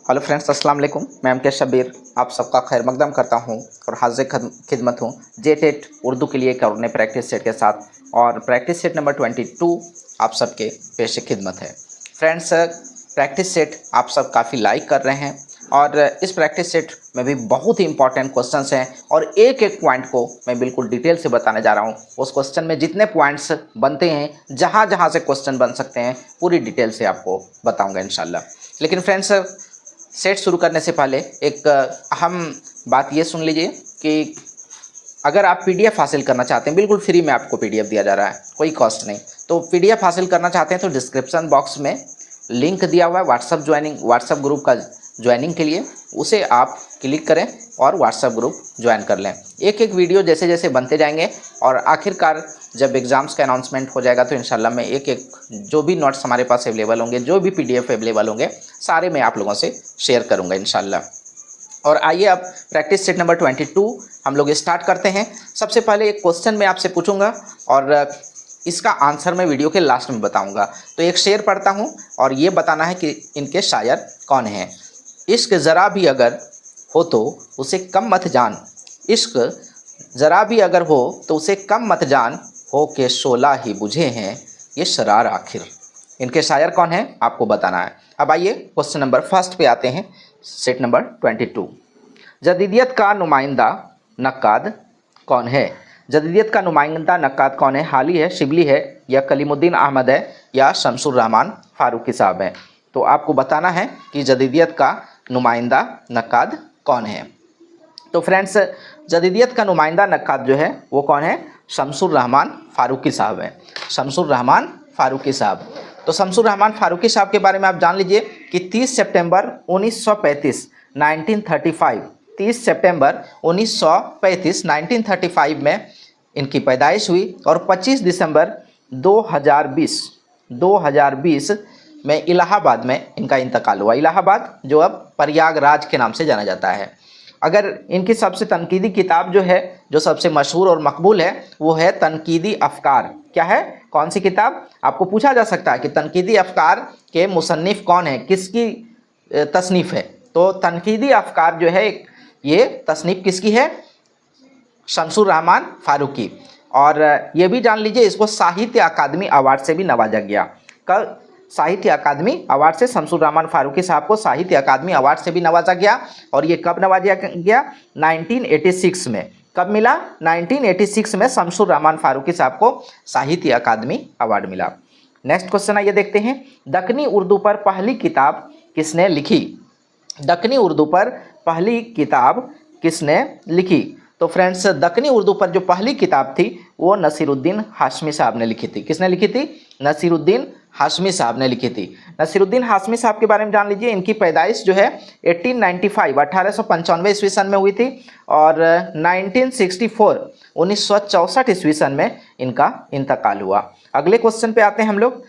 Hello friends, अस्सलाम वालेकुम। मैं एम के शब्बीर आप सबका खैर मकदम करता हूं और हाजिर खिदमत हूं जेटेट उर्दू के लिए एक और नए प्रैक्टिस सेट के साथ। और प्रैक्टिस सेट नंबर 22 आप सबके पेश खिदमत है। फ्रेंड्स, प्रैक्टिस सेट आप सब काफ़ी लाइक कर रहे हैं और इस प्रैक्टिस सेट में भी बहुत ही इंपॉर्टेंट क्वेश्चंस हैं और एक एक पॉइंट को मैं बिल्कुल डिटेल से बताने जा रहा हूं। उस क्वेश्चन में जितने पॉइंट्स बनते हैं, जहां जहां से क्वेश्चन बन सकते हैं, पूरी डिटेल से आपको बताऊंगा इंशाल्लाह। लेकिन फ्रेंड्स, सेट शुरू करने से पहले एक अहम बात ये सुन लीजिए कि अगर आप पीडीएफ हासिल करना चाहते हैं, बिल्कुल फ्री में आपको पीडीएफ दिया जा रहा है, कोई कॉस्ट नहीं। तो पीडीएफ हासिल करना चाहते हैं तो डिस्क्रिप्शन बॉक्स में लिंक दिया हुआ है व्हाट्सएप ग्रुप का ज्वाइनिंग के लिए, उसे आप क्लिक करें और व्हाट्सएप ग्रुप ज्वाइन कर लें। एक एक वीडियो जैसे जैसे बनते जाएंगे और आखिरकार जब एग्ज़ाम्स का अनाउंसमेंट हो जाएगा तो इंशाल्लाह मैं एक एक जो भी नोट्स हमारे पास अवेलेबल होंगे, जो भी पीडीएफ अवेलेबल होंगे, सारे मैं आप लोगों से शेयर करूंगा इंशाल्लाह। और आइए अब प्रैक्टिस सेट नंबर 22 हम लोग स्टार्ट करते हैं। सबसे पहले एक क्वेश्चन मैं आपसे पूछूंगा और इसका आंसर मैं वीडियो के लास्ट में बताऊंगा। तो एक शेर पढ़ता हूं और ये बताना है कि इनके शायर कौन हैं। इश्क ज़रा भी अगर हो तो उसे कम मत जान, इश्क ज़रा भी अगर हो तो उसे कम मत जान, हो के शोला ही बुझे हैं ये शरार आखिर। इनके शायर कौन हैं आपको बताना है। अब आइए क्वेश्चन नंबर फर्स्ट पे आते हैं, सेट नंबर 22। जदीदियत का नुमाइंदा नक्काद कौन है? जदीदियत का नुमाइंदा नक्काद कौन है? हाली है, शिबली है, या कलीमुद्दीन अहमद है, या शमसुर रहमान फारूकी साहब हैं। तो आपको बताना है कि जदीदियत का नुमाइंदा नक्काद कौन है। तो फ्रेंड्स, जदीदियत का नुमाइंदा नक्काद जो है वो कौन है? शमसुर रहमान फारूकी साहब हैं। शमसुर रहमान फारूकी साहब। तो शमसुर रहमान फारूकी साहब के बारे में आप जान लीजिए कि 30 सितंबर 1935 1935 30 सितंबर 1935 1935 में इनकी पैदाइश हुई और 25 दिसंबर 2020 में इलाहाबाद में इनका इंतकाल हुआ। इलाहाबाद जो अब प्रयागराज के नाम से जाना जाता है। अगर इनकी सबसे तनकीदी किताब जो है, जो सबसे मशहूर और मकबूल है, वो है तनकीदी अफकार। क्या है? कौन सी किताब? आपको पूछा जा सकता है कि तनकीदी अफकार के मुसन्निफ कौन है, किसकी तसनीफ़ है। तो तनकीदी अफकार जो है, ये तसनीफ़ किसकी है? शमसुर रहमान फारूकी। और ये भी जान लीजिए इसको साहित्य अकादमी अवार्ड से भी नवाजा गया। कल साहित्य अकादमी अवार्ड से शमसुर रहमान फारूकी साहब को साहित्य अकादमी अवार्ड से भी नवाजा गया। और ये कब नवाजा गया? 1986 में। कब मिला? 1986 में शमसुर रहमान फारूकी साहब को साहित्य अकादमी अवार्ड मिला। नेक्स्ट क्वेश्चन आइए देखते हैं। दक्कनी उर्दू पर पहली किताब किसने लिखी? दक्कनी उर्दू पर पहली किताब किसने लिखी? तो फ्रेंड्स, दक्कनी उर्दू पर जो पहली किताब थी वो नसीरुद्दीन हाशमी साहब ने लिखी थी। किसने लिखी थी? नसीरुद्दीन हाशमी साहब ने लिखी थी। नसीरुद्दीन हाशमी साहब के बारे में जान लीजिए। इनकी पैदाइश जो है 1895 ईस्वी सन में हुई थी और 1964 ईस्वी सन में इनका इंतकाल हुआ। अगले क्वेश्चन पे आते हैं हम लोग।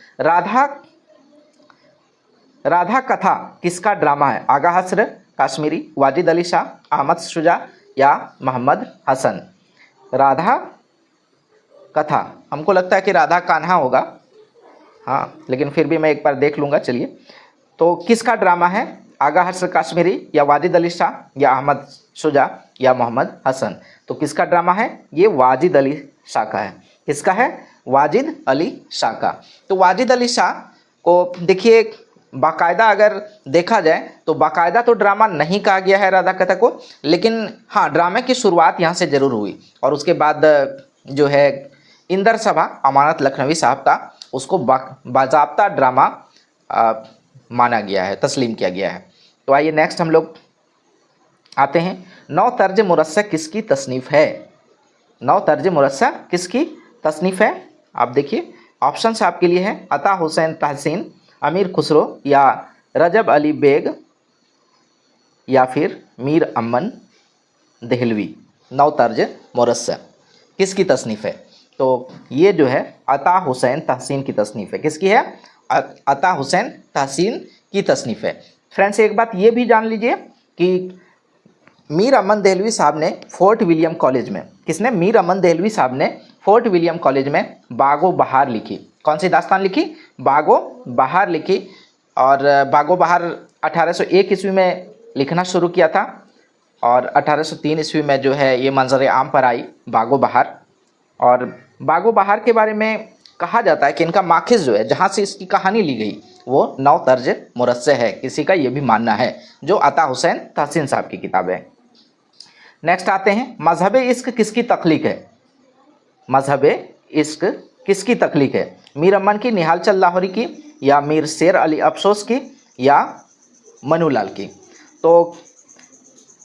राधा कथा किसका ड्रामा है? आगा हसर, काश्मीरी, वाजिद अली शाह, अहमद शुजा, या मोहम्मद हसन। राधा कथा, हमको लगता है कि राधा कान्हा होगा, हाँ, लेकिन फिर भी मैं एक बार देख लूँगा। चलिए, तो किसका ड्रामा है? आगा हसर काश्मीरी, या वाजिद अली शाह, या अहमद शुजा, या मोहम्मद हसन। तो किसका ड्रामा है? ये वाजिद अली शाह का है। किसका है? वाजिद अली शाह का। तो वाजिद अली शाह को देखिए, बाकायदा अगर देखा जाए तो बाकायदा तो ड्रामा नहीं कहा गया है राधा कथा को, लेकिन हाँ, ड्रामे की शुरुआत यहाँ से ज़रूर हुई। और उसके बाद जो है इंदर सभा अमानत लखनवी साहब का, उसको बाज़ाब्ता ड्रामा माना गया है, तस्लीम किया गया है। तो आइए नेक्स्ट हम लोग आते हैं। नौ तर्ज मुरस्सा किसकी तसनीफ़ है? नौ तर्ज मुरस्सा किसकी तसनीफ़ है? आप देखिए, ऑप्शंस आपके लिए हैं अता हुसैन तहसीन, अमीर खुसरो, या रजब अली बेग, या फिर मीर अमन देहलवी। नौ तर्ज मुरस्सा किसकी तसनीफ़ है? तो ये जो है अता हुसैन तहसीन की तसनीफ़ है। किसकी है? अता हुसैन तहसीन की तसनीफ़ है। फ्रेंड्स, एक बात ये भी जान लीजिए कि मीर अमन देहलवी साहब ने फोर्ट विलियम कॉलेज में, किसने? मीर अमन देहलवी साहब ने फोर्ट विलियम कॉलेज में बागो बहार लिखी। कौन सी दास्तान लिखी? बागो बहार लिखी। और बागो बहार 1801 ईस्वी में लिखना शुरू किया था और 1803 ईस्वी में जो है ये मंजर आम पर आई बागो बहार। और बागो बहार के बारे में कहा जाता है कि इनका माखिज जो है जहाँ से इसकी कहानी ली गई वो नौ तर्ज मुरस्से है, किसी का ये भी मानना है, जो अता हुसैन तहसीन साहब की किताब है। नेक्स्ट आते हैं, मजहब इश्क किसकी तख्लीक है? मजहब इश्क किसकी तख्लीक है? मीर अमन की, निहाल चंद लाहौरी की, या मीर शेर अली अफसोस की, या मनुलाल की? तो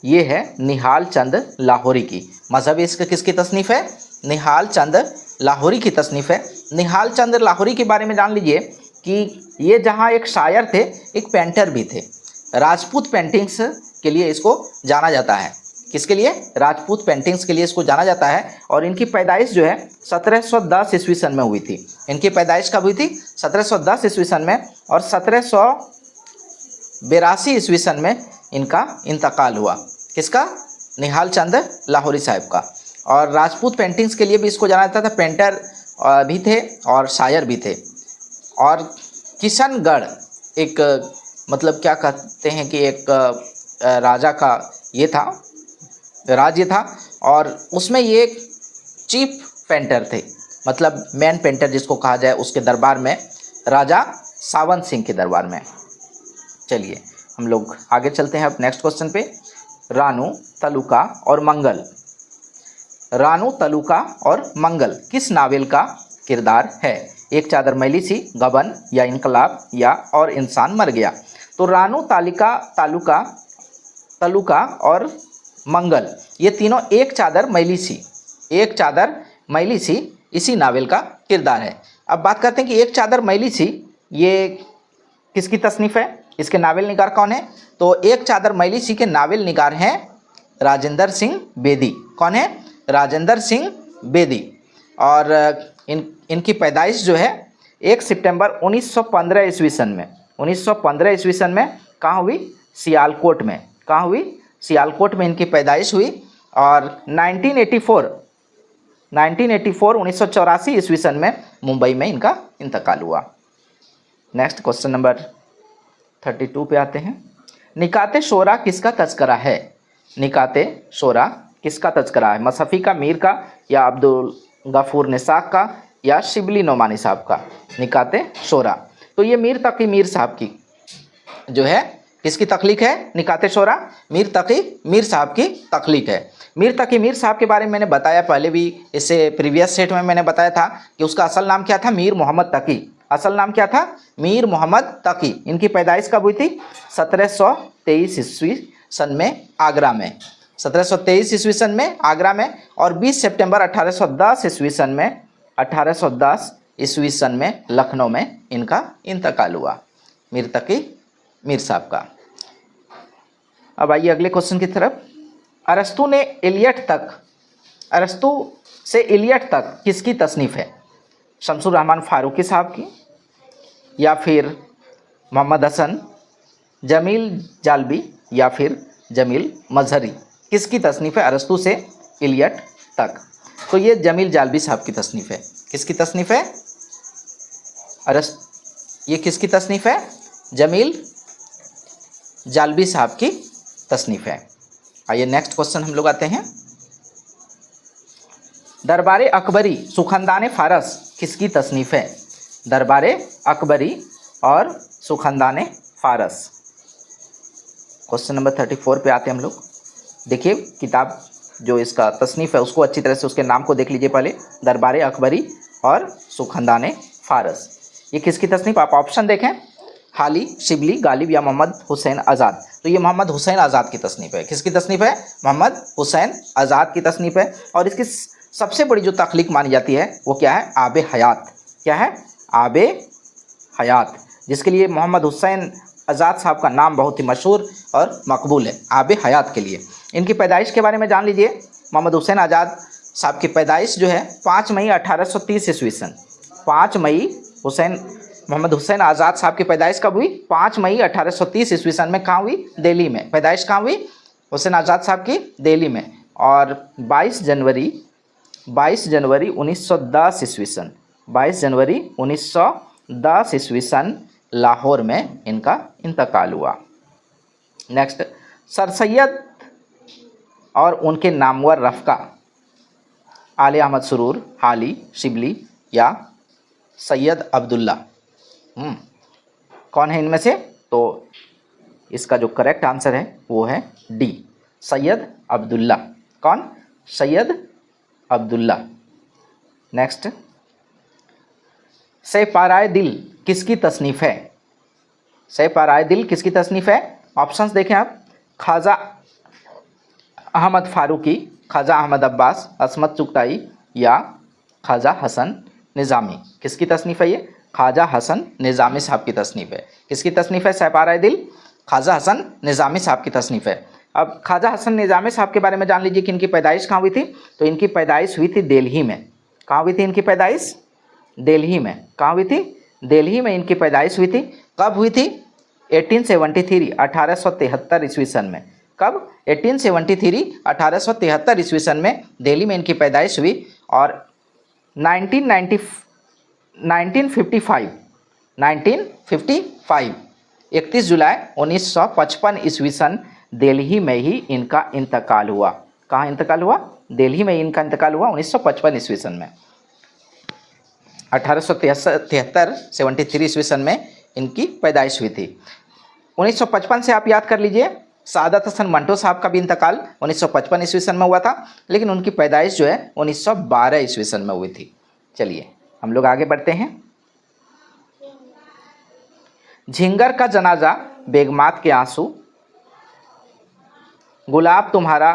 ये है निहाल चंद लाहौरी की। मजहब इश्क किसकी तसनीफ़ है? निहाल चंद लाहौरी की तसनीफ़ है। निहाल चंद लाहौरी के बारे में जान लीजिए कि ये जहाँ एक शायर थे, एक पेंटर भी थे। राजपूत पेंटिंग्स के लिए इसको जाना जाता है। किसके लिए? राजपूत पेंटिंग्स के लिए इसको जाना जाता है। और इनकी पैदाइश जो है 1710 ईस्वी सन में हुई थी। इनकी पैदाइश कब हुई थी? 1710 ईस्वी सन में। और 1782 ईस्वी सन में इनका इंतकाल हुआ। किसका? निहाल चंद लाहौरी साहब का। और राजपूत पेंटिंग्स के लिए भी इसको जाना जाता था। पेंटर भी थे और शायर भी थे। और किशनगढ़ एक मतलब क्या कहते हैं कि एक राजा का ये था, राज्य था, और उसमें ये चीफ पेंटर थे, मतलब मेन पेंटर जिसको कहा जाए, उसके दरबार में, राजा सावंत सिंह के दरबार में। चलिए हम लोग आगे चलते हैं अब नेक्स्ट क्वेश्चन पे। रानू, तलुका और मंगल। रानू, तलुका और मंगल किस नावल का किरदार है? एक चादर मैली सी, गबन, या इनकलाब, या और इंसान मर गया? तो रानू, तलुका और मंगल ये तीनों एक चादर मैली सी इसी नावल का किरदार है। अब बात करते हैं कि एक चादर मैली सी ये किसकी तसनीफ़ है? इसके नावल निगार कौन है? तो एक चादर मैली सी के नावल निगार हैं राजेंद्र सिंह बेदी। कौन है? राजेंद्र सिंह बेदी। और इनकी पैदाइश जो है 1 सितंबर 1915 ईस्वी सन में, 1915 ईस्वी सन में कहाँ हुई? सियालकोट में। कहाँ हुई? सियालकोट में इनकी पैदाइश हुई। और 1984 ईस्वी सन में मुंबई में इनका इंतकाल हुआ। नेक्स्ट क्वेश्चन नंबर 32 पे आते हैं। निकाते शोरा किसका तज़किरा है? निकाते शोरा किसका तज़किरा है? मसफ़ी का, मीर का, या अब्दुल गफूर निसाक का, या शिबली नोमानी साहब का? निकाते शोरा। तो ये मीर तकी मीर साहब की जो है किसकी तख्लीक है? निकाते शोरा मीर तकी मीर साहब की तख्लीक है। मीर तकी मीर साहब के बारे में मैंने बताया पहले भी, इससे प्रीवियस सेट में मैंने बताया था कि उसका असल नाम क्या था? मीर मोहम्मद तकी। असल नाम क्या था? मीर मोहम्मद तकी। इनकी पैदाइश कब हुई थी? 1723 ईस्वी सन में आगरा में। 1723 ईस्वी सन में आगरा में। और 20 सितंबर 1810 ईस्वी सन में लखनऊ में इनका इंतकाल हुआ, मीर तकी मीर साहब का। अब आइए अगले क्वेश्चन की तरफ। अरस्तु से इलियट तक किसकी तसनीफ़ है? शमसुर रहमान फारूकी साहब की, या फिर मोहम्मद हसन, जमील जालबी, या फिर जमील मजहरी? किसकी तसनीफ़ है अरस्तु से इलियट तक? तो ये जमील जालबी साहब की तसनीफ़ है। किसकी तसनीफ़ है? ये किसकी तसनीफ़ है? जमील जालबी साहब की तसनीफ़ है। आइए नेक्स्ट क्वेश्चन हम लोग आते हैं। दरबार अकबरी सुखंदान फारस किसकी तसनीफ़ है? दरबार अकबरी और सुखंदान फारस। क्वेश्चन नंबर 34 पे आते हैं हम लोग। देखिए किताब जो इसका तसनीफ़ है उसको अच्छी तरह से उसके नाम को देख लीजिए पहले। दरबार अकबरी और सुखंदान फारस ये किसकी तसनीफ़? आप ऑप्शन देखें, हाली, शिबली, गालिब, या मोहम्मद हुसैन आज़ाद। तो ये मोहम्मद हुसैन आज़ाद की तसनीफ़ है। किसकी तसनीफ़ है? मोहम्मद हुसैन आज़ाद की तसनीफ़ है। और इसकी सबसे बड़ी जो तख्लीक मानी जाती है वो क्या है? आबे हयात। क्या है? आबे हयात, जिसके लिए मोहम्मद हुसैन आज़ाद साहब का नाम बहुत ही मशहूर और मकबूल है, आबे हयात के लिए। इनकी पैदाइश के बारे में जान लीजिए। मोहम्मद हुसैन आज़ाद साहब की पैदाइश जो है 5 मई 1830 ईस्वी सन। 5 मई मोहम्मद हुसैन आज़ाद साहब की पैदाइश कब हुई? 5 मई 1830 ईस्वी सन में। कहाँ हुई? दिल्ली में। पैदाइश कहाँ हुई? हुसैन आज़ाद साहब की दिल्ली में। और 22 जनवरी 1910 ईस्वी सन, 22 जनवरी 1910 ईस्वी सन लाहौर में इनका इंतकाल हुआ। नेक्स्ट, सर सैयद और उनके नामवर रफ़का, आले अहमद सुरूर, हाली, शिबली या सैयद अब्दुल्ला। कौन है इनमें से? तो इसका जो करेक्ट आंसर है वो है डी, सैयद अब्दुल्ला। कौन? सैयद अब्दुल्ला। नेक्स्ट, सैपाराए दिल किसकी तसनीफ़ है? सैपाराए दिल किसकी तसनीफ़ है? ऑप्शंस देखें आप, ख्वाजा अहमद फ़ारूकी, ख्वाजा अहमद अब्बास, असमत चुगताई या ख्वाजा हसन निज़ामी। किसकी तसनीफ़ है ये? ख्वाजा हसन निज़ामी साहब की तसनीफ़ है। किसकी तसनीफ़ है सैपाराए दिल? ख्वाजा हसन निज़ामी साहब की तसनीफ़ है। अब ख्वाजा हसन निज़ामी साहब के बारे में जान लीजिए कि इनकी पैदाइश कहाँ हुई थी। तो इनकी पैदाइश हुई थी दिल्ली में। कहाँ हुई थी इनकी पैदाइश? दिल्ली में। कहाँ हुई थी? दिल्ली में इनकी पैदाइश हुई थी। कब हुई थी? 1873, 1873 ईस्वी सन में। कब? 1873, 1873 ईस्वी सन में दिल्ली में इनकी पैदाइश हुई। और 1955 31 जुलाई 1955 ईस्वी सन दिल्ली में ही इनका इंतकाल हुआ। कहाँ इंतकाल हुआ? दिल्ली में इनका इंतकाल हुआ 1955 ईस्वी सन में। 1873 ईस्वी सन में इनकी पैदाइश हुई थी। 1955 से आप याद कर लीजिए, सादत हसन मंटो साहब का भी इंतकाल 1955 ईस्वी सन में हुआ था, लेकिन उनकी पैदाइश जो है 1912 ईस्वी सन में हुई थी। चलिए हम लोग आगे बढ़ते हैं। झिंगर का जनाजा, बेगमात के आंसू, गुलाब तुम्हारा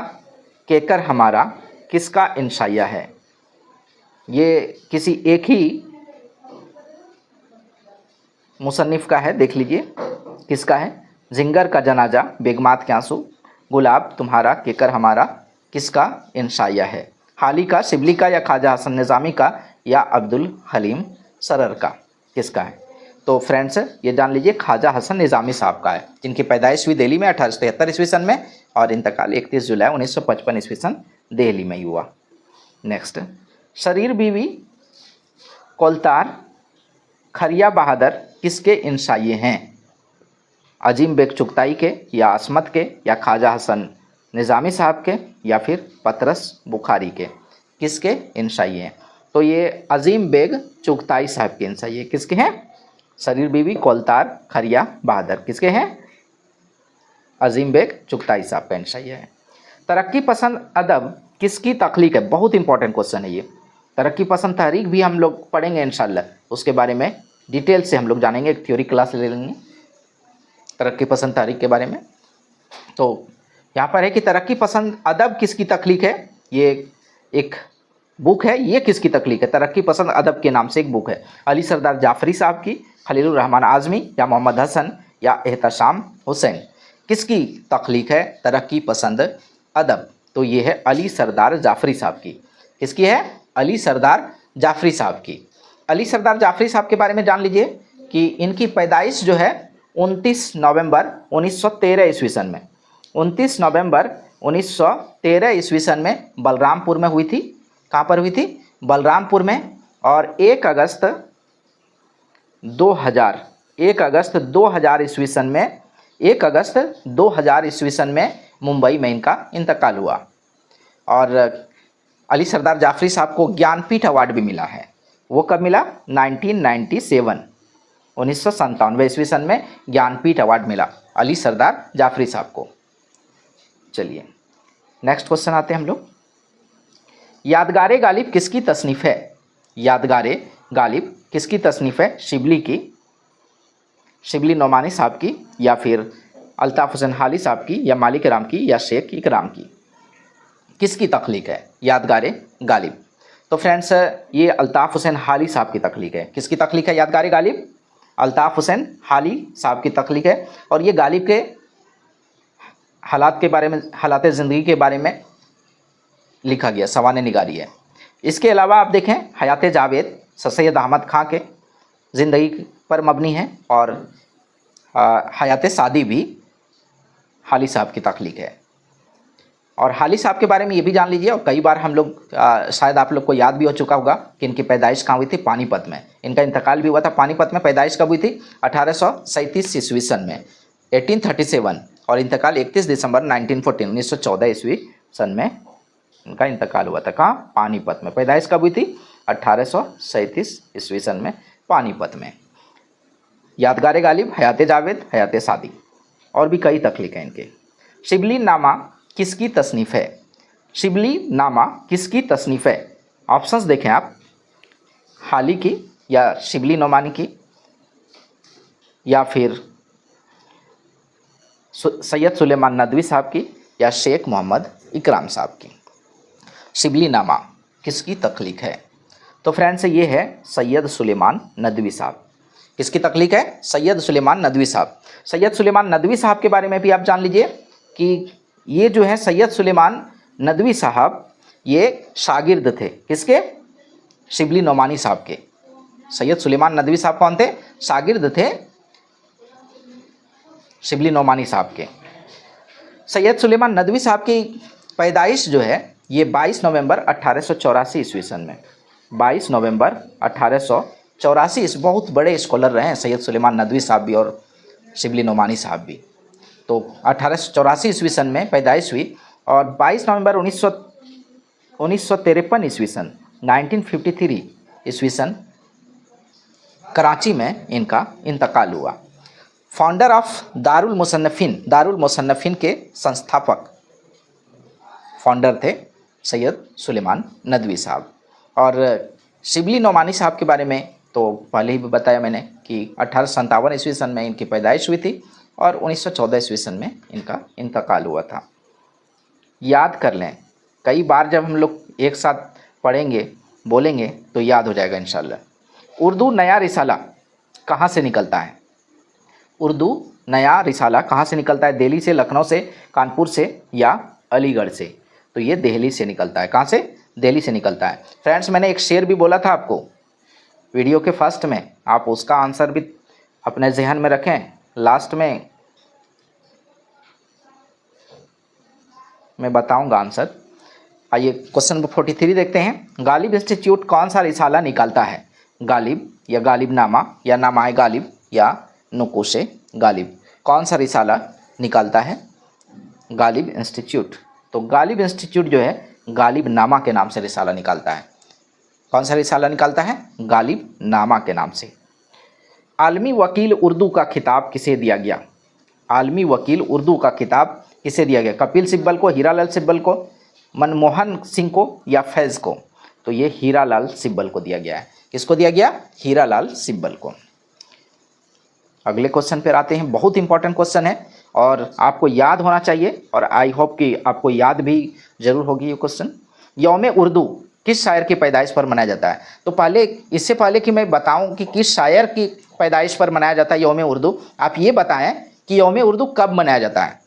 केकर हमारा किसका इंशाइया है? ये किसी एक ही मुसन्निफ़ का है, देख लीजिए किसका है। झिंगर का जनाजा, बेगमात के आंसू, गुलाब तुम्हारा केकर हमारा किसका इंशाइया है? हाली का, शिबली का या ख्वाजा हसन निज़ामी का या अब्दुल हलीम सरर का? किसका है? तो फ्रेंड्स ये जान लीजिए ख्वाजा हसन निज़ामी साहब का है, जिनकी पैदाइश हुई दिल्ली में 1873 ईस्वी सन में और इंतकाल 31 जुलाई 1955 ईस्वी सन दिल्ली में ही हुआ। नेक्स्ट, शरीर बीवी, कोलतार, खरिया बहादुर किसके इंशाइए हैं? अजीम बेग चुगताई के या असमत के या ख्वाजा हसन निज़ामी साहब के या फिर पतरस बुखारी के? किसके इंशाइए हैं? तो ये अजीम बेग चुगताई साहब के इंशाइए। किसके हैं? शरीर बीवी, कोलतार, खरिया बहादुर किसके हैं? अजीम बेग चुगताई साहब का इंशाइए है। तरक्की पसंद अदब किसकी तख्लीक है? बहुत इंपॉर्टेंट क्वेश्चन है ये। तरक्की पसंद तहरीक भी हम लोग पढ़ेंगे इंशाल्लाह, उसके बारे में डिटेल से हम लोग जानेंगे, एक थ्योरी क्लास ले लेंगे तरक्की पसंद तहरीक के बारे में। तो यहाँ पर है कि तरक्की पसंद अदब किसकी तख्लीक है? ये एक बुक है, ये किसकी तख्लीक है? तरक्की पसंद अदब के नाम से एक बुक है। अली सरदार जाफरी साहब की, खलीलुर रहमान आज़मी या मोहम्मद हसन या एहतशाम हुसैन? किसकी तख्लीक है तरक्की पसंद अदब? तो ये है अली सरदार जाफरी साहब की। किसकी है? अली सरदार जाफरी साहब की। अली सरदार जाफरी साहब के बारे में जान लीजिए कि इनकी पैदाइश जो है 29 नवंबर 1913 ईस्वी सन में, 29 नवंबर 1913 ईस्वी सन में बलरामपुर में हुई थी। कहाँ पर हुई थी? बलरामपुर में। और 1 अगस्त 2000 ईस्वी सन में, 1 अगस्त 2000 ईस्वी सन में मुंबई में इनका इंतकाल हुआ। और अली सरदार जाफरी साहब को ज्ञानपीठ अवार्ड भी मिला है। वो कब मिला? 1997 ईस्वी सन में ज्ञानपीठ अवार्ड मिला अली सरदार जाफरी साहब को। चलिए नेक्स्ट क्वेश्चन आते हैं हम लोग। यादगारे गालिब किसकी तसनीफ़ है? यादगारे गालिब किसकी तसनीफ़ है? शिबली की, शिबली नोमानी साहब की या फिर अल्ताफ़ हुसैन हाली साहब की या मालिक राम की या शेख इकराम की? किसकी तख्लीक है यादगारे गालिब? तो फ्रेंड्स ये अल्ताफ़ हुसैन हाली साहब की तख्लीक है। किसकी तख्लीक है यादगारे गालिब? अल्ताफ़ हुसैन हाली साहब की तख्लीक है। और ये गालिब के हालात के बारे में, हालात ज़िंदगी के बारे में लिखा गया, सवाने निगारी है। इसके अलावा आप देखें हयात जावेद सैयद अहमद खां के ज़िंदगी पर मबनी है और हयात सादी भी हाली साहब की तख्लीक है। और हाली साहब के बारे में ये भी जान लीजिए, और कई बार हम लोग शायद आप लोग को याद भी हो चुका होगा कि इनकी पैदाइश कहाँ हुई थी? पानीपत में। इनका इंतकाल भी हुआ था पानीपत में। पैदाइश कब हुई थी? 1837 ईस्वी सन में, 1837 और इंतकाल 31 दिसंबर 1914 ईस्वी सन में उनका इंतकाल हुआ था। कहाँ? पानीपत में। पैदाइश कब हुई थी? 1837 ईस्वी सन में पानीपत में। यादगार गालिब, हयात जावेद, हयात सादी और भी कई तख्लीक हैं इनके। शिबली नामा किसकी तसनीफ़ है? शिबली नामा किसकी तसनीफ़ है? ऑप्शंस देखें आप, हाली की या शिबली नोमानी की या फिर सैयद सुलेमान नदवी साहब की या शेख मोहम्मद इकराम साहब की। शिबली नामा किसकी तख्लीक है? तो फ्रेंड्स ये है सैयद सुलेमान नदवी साहब। किसकी तख्लीक है? सैयद सुलेमान नदवी साहब। सैयद सुलेमान नदवी साहब के बारे में भी आप जान लीजिए कि ये जो है सैयद सुलेमान नदवी साहब ये शागिर्द थे किसके? शिबली नोमानी साहब के। सैयद सुलेमान नदवी साहब कौन थे? शागिर्द थे शिबली नोमानी साहब के। सैयद सुलेमान नदवी साहब की पैदाइश जो है ये 22 नवंबर 1884 ईस्वी सन में, 22 नवंबर 1884। इस बहुत बड़े स्कॉलर रहे हैं सैयद सुलेमान नदवी साहब भी और शिबली नोमानी साहब भी। तो 1884 ईस्वी सन में पैदाइश हुई और 22 नवंबर 1953 ईस्वी सन 1953 ईस्वी सन कराची में इनका इंतकाल हुआ। फाउंडर ऑफ दारुल मुसन्नफिन के संस्थापक फाउंडर थे सैयद सुलेमान नदवी साहब। और शिबली नोमानी साहब के बारे में तो पहले ही बताया मैंने कि 1857 ईस्वी सन में इनकी पैदाइश हुई थी और 1914 ईस्वी सन में इनका इंतकाल हुआ था। याद कर लें, कई बार जब हम लोग एक साथ पढ़ेंगे बोलेंगे तो याद हो जाएगा इंशाल्लाह। उर्दू नया रिसाला कहाँ से निकलता है? उर्दू नया रिसाला कहाँ से निकलता है? दिल्ली से, लखनऊ से, कानपुर से या अलीगढ़ से? तो ये दिल्ली से निकलता है। कहाँ से? दिल्ली से निकलता है। फ्रेंड्स मैंने एक शेर भी बोला था आपको वीडियो के फर्स्ट में, आप उसका आंसर भी अपने जहन में रखें। लास्ट में मैं बताऊंगा आंसर। आइए क्वेश्चन नंबर 43 देखते हैं। गालिब इंस्टीट्यूट कौन सा रिसाला निकालता है? गालिब या गालिबनामा या नामाए गालिब या नुकोशे गालिब, कौन सा रिसाला निकालता है गालिब इंस्टीट्यूट? तो गालिब इंस्टीट्यूट जो है गालिबनामा के नाम से रिसाला निकालता है। कौन सा रिसाला निकालता है? गालिबनामा के नाम से। आलमी वकील उर्दू का खिताब किसे दिया गया? आलमी वकील उर्दू का खिताब किसे दिया गया? कपिल सिब्बल को, हीरालाल सिब्बल को, मनमोहन सिंह को या फैज़ को? तो ये हीरालाल सिब्बल को दिया गया है। किसको दिया गया? हीरालाल सिब्बल को। अगले क्वेश्चन पर आते हैं। बहुत इंपॉर्टेंट क्वेश्चन है और आपको याद होना चाहिए और आई होप कि आपको याद भी ज़रूर होगी ये क्वेश्चन। यौम उर्दू किस शायर की पैदाइश पर मनाया जाता है? तो पहले, इससे पहले कि मैं बताऊं कि किस शायर की पैदाइश पर मनाया जाता है यौम उर्दू, आप ये बताएं कि यौम उर्दू कब मनाया जाता है?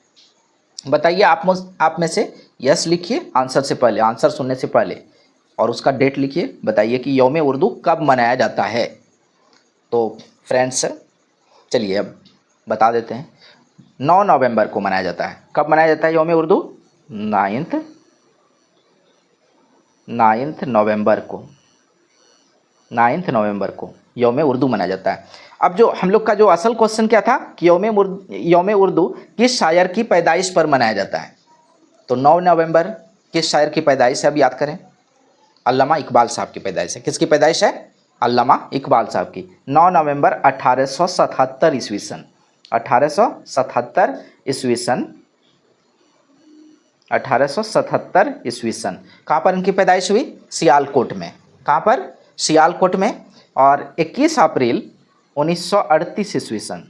बताइए। आप में से यस लिखिए आंसर से पहले, आंसर सुनने से पहले, और उसका डेट लिखिए। बताइए कि यौम उर्दू कब मनाया जाता है। तो फ्रेंड्स चलिए अब बता देते हैं। 9 नवंबर को मनाया जाता है। कब मनाया जाता है यौम उर्दू? 9 नवंबर को यौम उर्दू मनाया जाता है। अब जो हम लोग का जो असल क्वेश्चन क्या था कि यौम उर्दू किस शायर की पैदाइश पर मनाया जाता है? तो 9 नवंबर किस शायर की पैदाइश है? अब याद करें, अल्लामा इकबाल साहब की पैदाइश है। किसकी पैदाइश है? अल्लामा इकबाल साहब की। 9 नवंबर 1877 ईस्वी सन, 1877 ईस्वी सन, 1877 ईस्वी सन। कहाँ पर इनकी पैदाइश हुई? सियालकोट में। कहाँ पर? सियालकोट में। और 21 अप्रैल 1938 ईस्वी सन,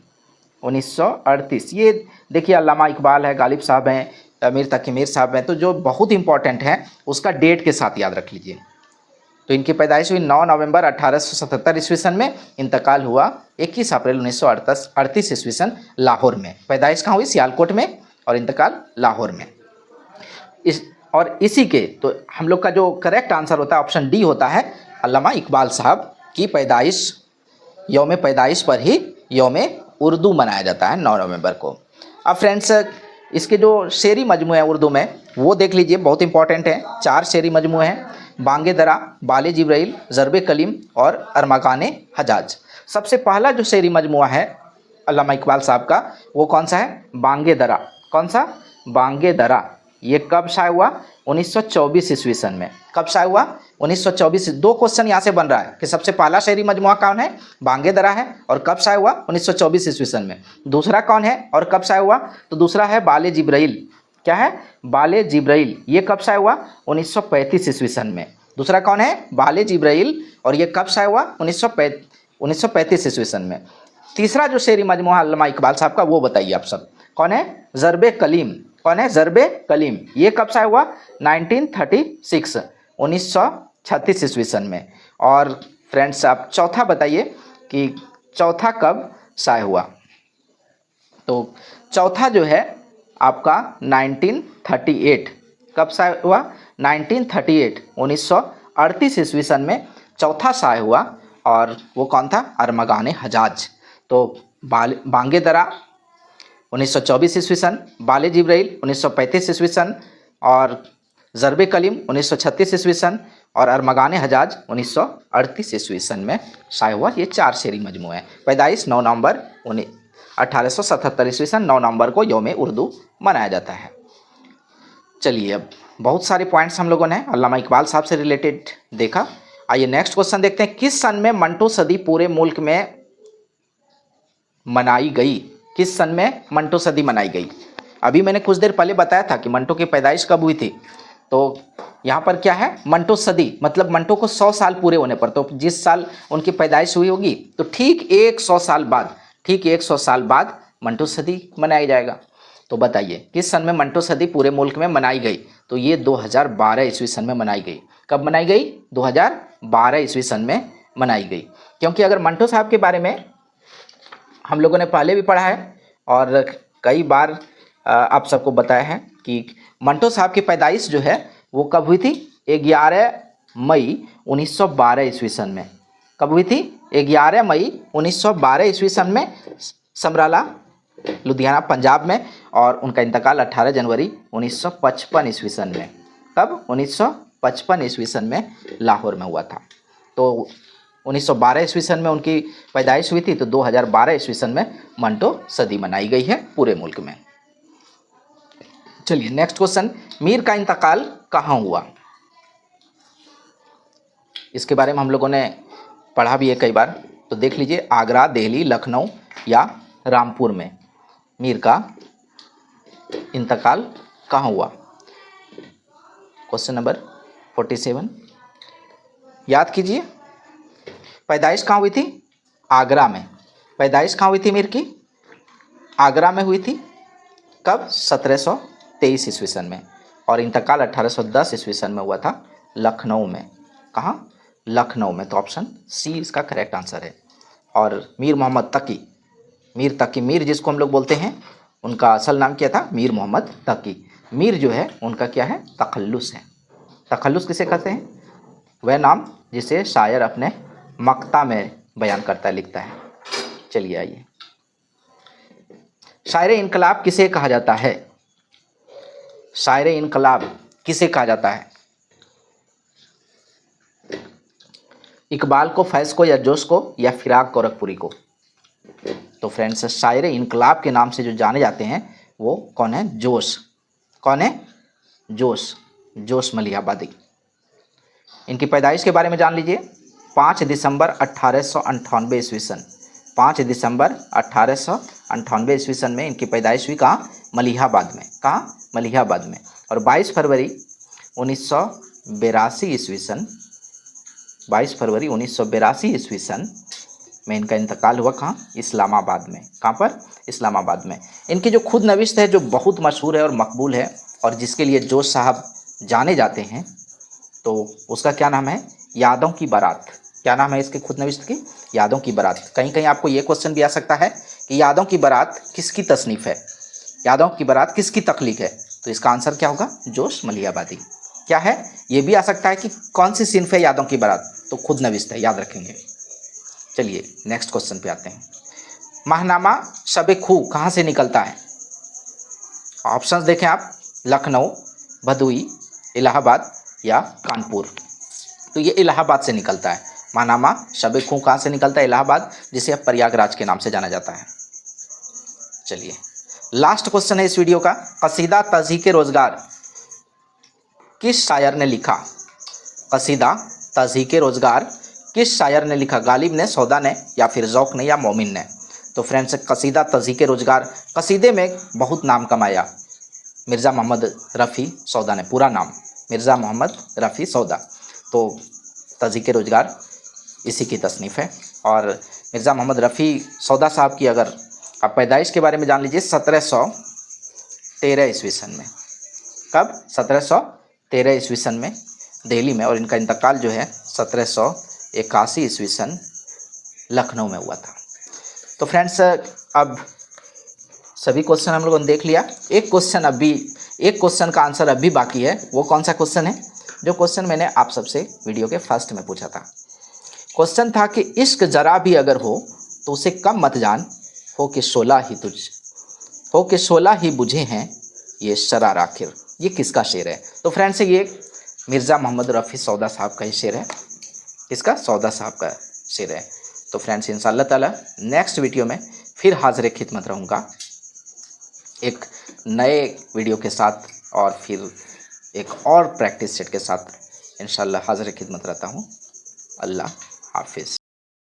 1938। ये देखिए अल्लामा इकबाल है, गालिब साहब हैं, अमीर तकी मीर साहब हैं, तो जो बहुत इंपॉर्टेंट है उसका डेट के साथ याद रख लीजिए। तो इनकी पैदाइश हुई 9 नवंबर 1877 ईस्वी सन में, इंतकाल हुआ 21 अप्रैल 1938 ईस्वी सन लाहौर में। पैदाइश कहाँ हुई? सियालकोट में और इंतकाल लाहौर में। इसी के तो हम लोग का जो करेक्ट आंसर होता है ऑप्शन डी होता है। अल्लामा इकबाल साहब की पैदाइश, यौम पैदाइश पर ही यौम उर्दू मनाया जाता है 9 नवंबर को। अब फ्रेंड्स इसके जो शेरी मजमू है उर्दू में वो देख लीजिए, बहुत इंपॉर्टेंट है। 4 शेरी मजमू हैं, बांगे दरा, बाले जिब्राइल, ज़रबे कलीम और अरमगाने हजाज। सबसे पहला जो शेरी मजमुआ है अल्लामा इकबाल साहब का वो कौन सा है? बांगे दरा। कौन सा? बांगे दरा। ये कब शाया हुआ? 1924 ईस्वी सन में। कब शाया हुआ? 1924। दो क्वेश्चन यहाँ से बन रहा है कि सबसे पहला शेरी मजमुआ कौन है? बांगे दरा है, और कब शाया हुआ? 1924 ईस्वी सन में। दूसरा कौन है और कब शाया हुआ? तो दूसरा है बाले जिब्राइल। क्या है? बाले जिब्राइल। ये कब शाया हुआ? 1935 ईस्वी सन में। दूसरा कौन है? बाले जिब्राइल, और ये कब शाया हुआ? 1935 ईस्वी सन में। तीसरा जो शेरी मजमुआ अल्लामा इकबाल साहब का, वो बताइए आप सब, कौन है? ज़रबे कलीम। कौन है? ज़रबे कलीम। ये कब शाया हुआ? 1936, 1936 ईस्वी सन में। और फ्रेंड्स आप चौथा बताइए कि चौथा कब शाया हुआ? तो चौथा जो है आपका 1938। कब शाया हुआ? 1938, 1938 ईस्वी सन में चौथा शाया हुआ, और वो कौन था? अरमगाने हजाज। तो बांगे दरा 1924 ईस्वी सन, बाले जिब्राइल 1935 ईस्वी सन, और ज़रबे कलीम 1936 ईस्वी सन, और अरमगाने हजाज 1938 ईस्वी सन में शाया हुआ। ये 4 शेरी मजमू हैं। पैदाइश 9 नवंबर 1877 ईस्वी सन, 9 नवंबर को यौम उर्दू मनाया जाता है। चलिए, अब बहुत सारे पॉइंट्स हम लोगों ने अल्लामा इकबाल साहब से रिलेटेड देखा। आइए नेक्स्ट क्वेश्चन देखते हैं। किस सन में मंटो सदी पूरे मुल्क में मनाई गई? किस सन में मंटो सदी मनाई गई? अभी मैंने कुछ देर पहले बताया था कि मंटो की पैदाइश कब हुई थी। तो यहाँ पर क्या है? मंटो सदी मतलब मंटो को 100 साल पूरे होने पर, तो जिस साल उनकी पैदाइश हुई होगी तो ठीक 100 साल बाद, ठीक 100 साल बाद मंटो सदी मनाया जाएगा। तो बताइए किस सन में मंटो सदी पूरे मुल्क में मनाई गई? तो ये 2012 ईस्वी सन में मनाई गई। कब मनाई गई? 2012 ईस्वी सन में मनाई गई। क्योंकि अगर मंटो साहब के बारे में हम लोगों ने पहले भी पढ़ा है और कई बार आप सबको बताया है कि मंटो साहब की पैदाइश जो है वो कब हुई थी? 11 मई 1912 ईस्वी सन में। कब हुई थी? 11 मई 1912 ईस्वी सन में समराला, लुधियाना, पंजाब में। और उनका इंतकाल 18 जनवरी 1955 ईस्वी सन में। कब? 1955 ईस्वी सन में लाहौर में हुआ था। तो 1912 ईस्वी सन में उनकी पैदाइश हुई थी, तो 2012 ईस्वी सन में मंटो सदी मनाई गई है पूरे मुल्क में। चलिए नेक्स्ट क्वेश्चन। मीर का इंतकाल कहाँ हुआ? इसके बारे में हम लोगों ने पढ़ा भी है कई बार, तो देख लीजिए। आगरा, दिल्ली, लखनऊ या रामपुर में मीर का इंतकाल कहाँ हुआ? क्वेश्चन नंबर 47 याद कीजिए। पैदाइश कहाँ हुई थी? आगरा में। पैदाइश कहाँ हुई थी मीर की? आगरा में हुई थी। कब? 1723 ईस्वी सन में। और इंतकाल 1810 ईस्वी सन में हुआ था लखनऊ में। कहाँ? लखनऊ में। तो ऑप्शन सी इसका करेक्ट आंसर है। और मीर मोहम्मद तकी, मीर तकी, मीर जिसको हम लोग बोलते हैं, उनका असल नाम क्या था? मीर मोहम्मद तकी। मीर जो है उनका क्या है? तखल्लुस है। तखल्लुस किसे कहते हैं? वह नाम जिसे शायर अपने मक्ता में बयान करता है, लिखता है। चलिए आइए, शायर इनकलाब किसे कहा जाता है? शायर इनकलाब किसे कहा जाता है? इकबाल को, फैज़ को, या जोश को, या फिराक गोरखपुरी को? तो फ्रेंड्स शायर इनकलाब के नाम से जो जाने जाते हैं वो कौन है? जोश। कौन है? जोश, जोश मलिहाबादी। इनकी पैदाइश के बारे में जान लीजिए। 5 दिसंबर 1898 ईस्वी सन। 5 दिसंबर 1898 ईस्वी सन में इनकी पैदाइश हुई। कहाँ? मलिहाबाद में। कहाँ? मलिहाबाद में। और 22 फरवरी 1982 ईस्वी सन, 22 फरवरी 1982 ईस्वी सन में इनका इंतकाल हुआ। कहाँ? इस्लामाबाद में। कहाँ पर? इस्लामाबाद में। इनकी जो खुद नविश्त है जो बहुत मशहूर है और मकबूल है, और जिसके लिए जोश साहब जाने जाते हैं, तो उसका क्या नाम है? यादों की बारात। क्या नाम है इसके खुद नविश्त की? यादों की बारात। कहीं कहीं आपको ये क्वेश्चन भी आ सकता है कि यादों की बारात किसकी तसनीफ है? यादों की बारात किसकी तख्लीक है? तो इसका आंसर क्या होगा? जोश मलिहाबादी। क्या है? ये भी आ सकता है कि कौन सी सिन्फ है यादों की बारात? तो खुद नविश्त है, याद रखेंगे। चलिए नेक्स्ट क्वेश्चन पे आते हैं। माहनामा शब खू कहाँ से निकलता है? ऑप्शंस देखें आप। लखनऊ, भदोई, इलाहाबाद या कानपुर। तो ये इलाहाबाद से निकलता है। माहनामा शब खू कहाँ से निकलता है? इलाहाबाद, जिसे अब प्रयागराज के नाम से जाना जाता है। चलिए लास्ट क्वेश्चन है इस वीडियो का, कसीदा तज़हीक रोज़गार किस शायर ने लिखा? कसीदा तज़हीक रोज़गार किस शायर ने लिखा? गालिब ने, सौदा ने, या फिर ज़ौक़ ने, या मोमिन ने? तो फ्रेंड्स, कसीदा तज़हीक रोज़गार, कसीदे में बहुत नाम कमाया मिर्ज़ा मोहम्मद रफ़ी सौदा ने, पूरा नाम मिर्ज़ा मोहम्मद रफ़ी सौदा। तो तज़हीक रोज़गार इसी की तसनीफ़ है। और मिर्ज़ा मोहम्मद रफ़ी सौदा साहब की अगर आप पैदाइश के बारे में जान लीजिए, 1713 ईस्वी सन में। कब? 1713 ईस्वी सन में दिल्ली में, और इनका इंतकाल जो है 1781 ईस्वी सन लखनऊ में हुआ था। तो फ्रेंड्स, अब सभी क्वेश्चन हम लोगों ने देख लिया। एक क्वेश्चन का आंसर अभी बाकी है। वो कौन सा क्वेश्चन है? जो क्वेश्चन मैंने आप सबसे वीडियो के फर्स्ट में पूछा था। क्वेश्चन था कि इश्क जरा भी अगर हो तो उसे कम मत जान, हो के 16 ही बुझे हैं ये शरार आखिर। ये किसका शेर है? तो फ्रेंड्स, ये मिर्ज़ा मोहम्मद रफ़ी सौदा साहब का ही शेर है। किसका? सौदा साहब का शेर है। तो फ्रेंड्स, इंशाअल्लाह ताला नेक्स्ट वीडियो में फिर हाज़िर खिदमत रहूँगा एक नए वीडियो के साथ, और फिर एक और प्रैक्टिस सेट के साथ इंशाअल्लाह हाज़िर खिदमत रहता हूँ। अल्लाह हाफिज़।